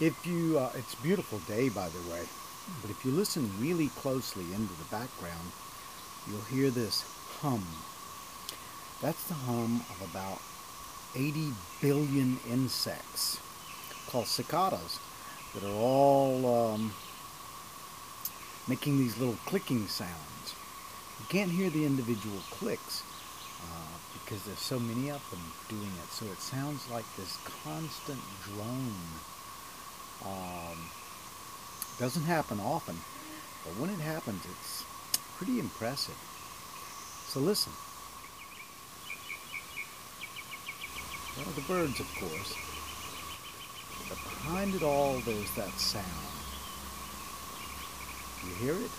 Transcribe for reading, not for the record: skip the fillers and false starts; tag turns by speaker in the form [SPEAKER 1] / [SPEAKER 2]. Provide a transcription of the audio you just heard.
[SPEAKER 1] If you, it's a beautiful day, by the way, but if you listen really closely into the background, you'll hear this hum. That's the hum of about 80 billion insects called cicadas that are all making these little clicking sounds. You can't hear the individual clicks because there's so many of them doing it, so it sounds like this constant drone. Doesn't happen often, but when it happens, it's pretty impressive. So listen. Well, the birds, of course, but behind it all, there's that sound. You hear it?